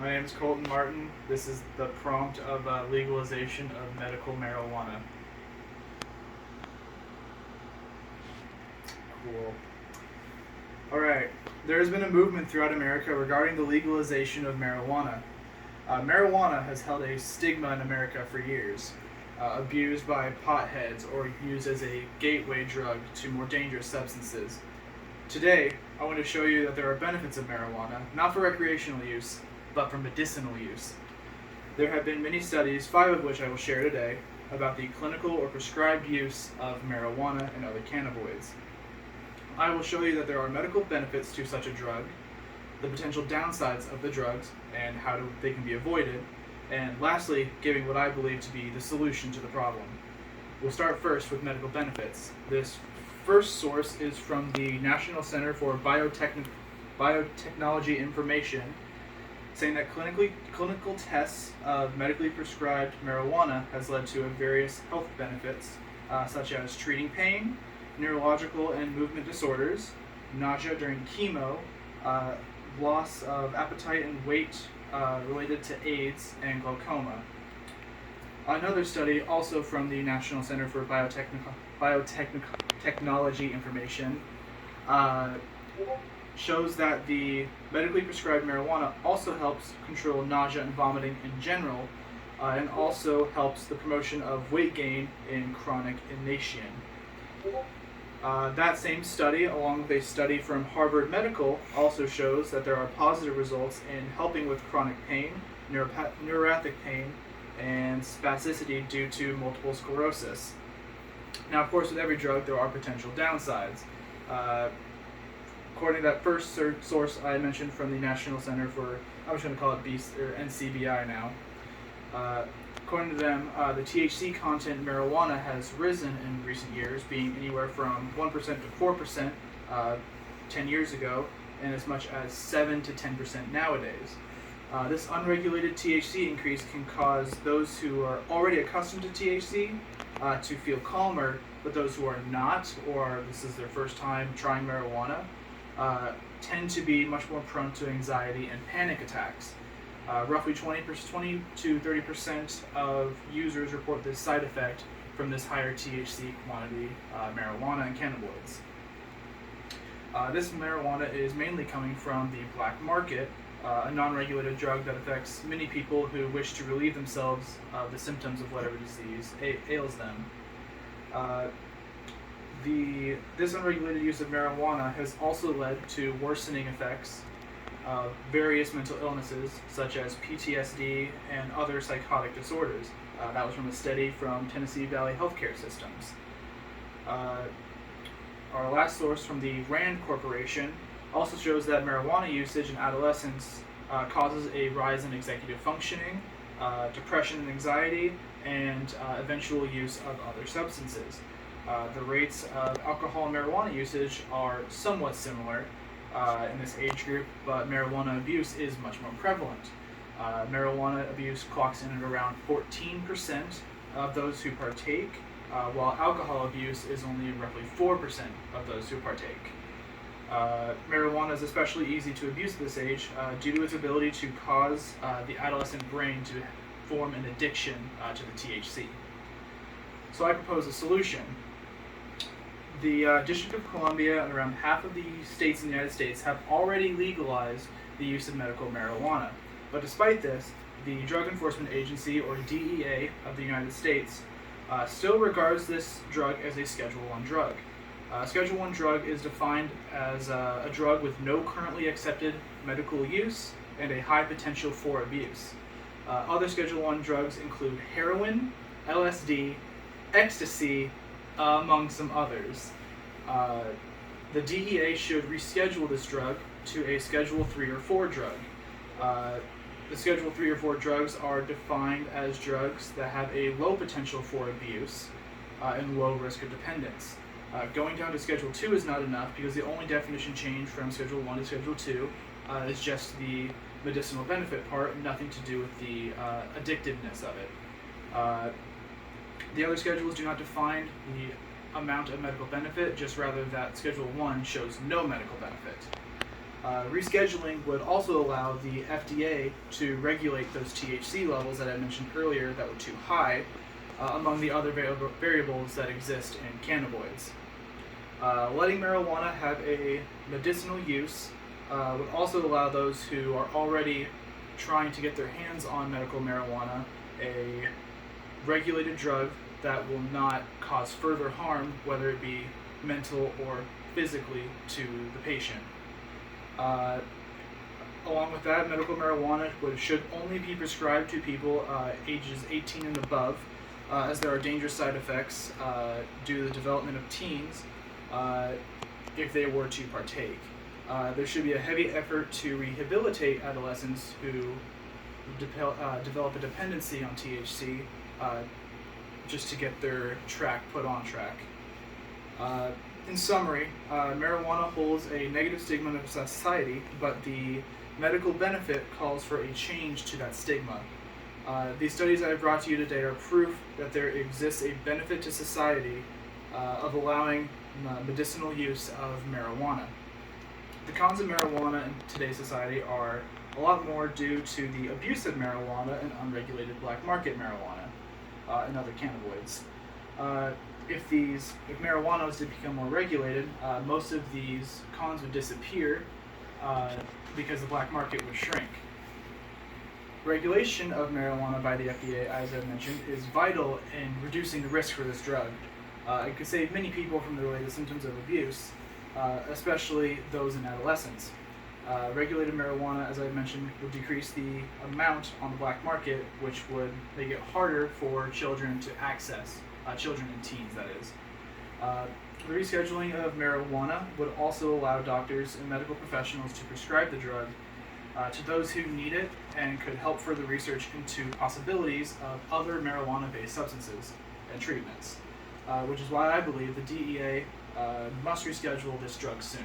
My name is Colton Martin. This is the prompt of legalization of medical marijuana. Cool. Alright, there has been a movement throughout America regarding the legalization of marijuana. Marijuana has held a stigma in America for years, abused by potheads or used as a gateway drug to more dangerous substances. Today, I want to show you that there are benefits of marijuana, not for recreational use, but for medicinal use. There have been many studies, 5 of which I will share today, about the clinical or prescribed use of marijuana and other cannabinoids. I will show you that there are medical benefits to such a drug, the potential downsides of the drugs, and how they can be avoided, and lastly, giving what I believe to be the solution to the problem. We'll start first with medical benefits. This first source is from the National Center for Biotechnology Information, saying that clinical tests of medically prescribed marijuana has led to various health benefits, such as treating pain, neurological and movement disorders, nausea during chemo, loss of appetite and weight related to AIDS, and glaucoma. Another study, also from the National Center for Biotechnology Information, shows that the medically prescribed marijuana also helps control nausea and vomiting in general, and also helps the promotion of weight gain in chronic inanition. That same study, along with a study from Harvard Medical, also shows that there are positive results in helping with chronic pain, neuropathic pain, and spasticity due to multiple sclerosis. Now, of course, with every drug, there are potential downsides. According to that first source I mentioned from the National Center for, I'm just going to call it NCBI now. According to them, the THC content in marijuana has risen in recent years, being anywhere from 1% to 4% 10 years ago, and as much as 7 to 10% nowadays. This unregulated THC increase can cause those who are already accustomed to THC to feel calmer, but those who are not, or this is their first time trying marijuana, tend to be much more prone to anxiety and panic attacks. Roughly 20 to 30% of users report this side effect from this higher THC quantity marijuana and cannabinoids. This marijuana is mainly coming from the black market, a non-regulated drug that affects many people who wish to relieve themselves of the symptoms of whatever disease ails them. This unregulated use of marijuana has also led to worsening effects of various mental illnesses, such as PTSD and other psychotic disorders. That was from a study from Tennessee Valley Healthcare Systems. Our last source from the RAND Corporation also shows that marijuana usage in adolescents causes a rise in executive functioning, depression and anxiety, and eventual use of other substances. The rates of alcohol and marijuana usage are somewhat similar in this age group, but marijuana abuse is much more prevalent. Marijuana abuse clocks in at around 14% of those who partake, while alcohol abuse is only roughly 4% of those who partake. Marijuana is especially easy to abuse at this age due to its ability to cause the adolescent brain to form an addiction to the THC. So I propose a solution. The District of Columbia and around half of the states in the United States have already legalized the use of medical marijuana. But despite this, the Drug Enforcement Agency, or DEA, of the United States still regards this drug as a Schedule I drug. Schedule I drug is defined as a drug with no currently accepted medical use and a high potential for abuse. Other Schedule I drugs include heroin, LSD, ecstasy, among some others. The DEA should reschedule this drug to a Schedule III or IV drug. The Schedule III or IV drugs are defined as drugs that have a low potential for abuse and low risk of dependence. Going down to Schedule II is not enough because the only definition change from Schedule I to Schedule II is just the medicinal benefit part, nothing to do with the addictiveness of it. The other schedules do not define the amount of medical benefit, just rather that Schedule I shows no medical benefit. Rescheduling would also allow the FDA to regulate those THC levels that I mentioned earlier that were too high, among the other variables that exist in cannabinoids. Letting marijuana have a medicinal use would also allow those who are already trying to get their hands on medical marijuana a regulated drug that will not cause further harm, whether it be mental or physically, to the patient. Along with that, medical marijuana should only be prescribed to people ages 18 and above, as there are dangerous side effects due to the development of teens if they were to partake. There should be a heavy effort to rehabilitate adolescents who develop a dependency on THC just to get their track put on track. In summary, marijuana holds a negative stigma in society, but the medical benefit calls for a change to that stigma. These studies I have brought to you today are proof that there exists a benefit to society of allowing medicinal use of marijuana. The cons of marijuana in today's society are a lot more due to the abuse of marijuana and unregulated black market marijuana and other cannabinoids. If marijuana was to become more regulated, most of these cons would disappear because the black market would shrink. Regulation of marijuana by the FDA, as I mentioned, is vital in reducing the risk for this drug. It could save many people from the related symptoms of abuse, especially those in adolescence. Regulated marijuana, as I mentioned, would decrease the amount on the black market, which would make it harder for children to access, children and teens, that is. The rescheduling of marijuana would also allow doctors and medical professionals to prescribe the drug to those who need it, and could help further research into possibilities of other marijuana-based substances and treatments, which is why I believe the DEA must reschedule this drug soon.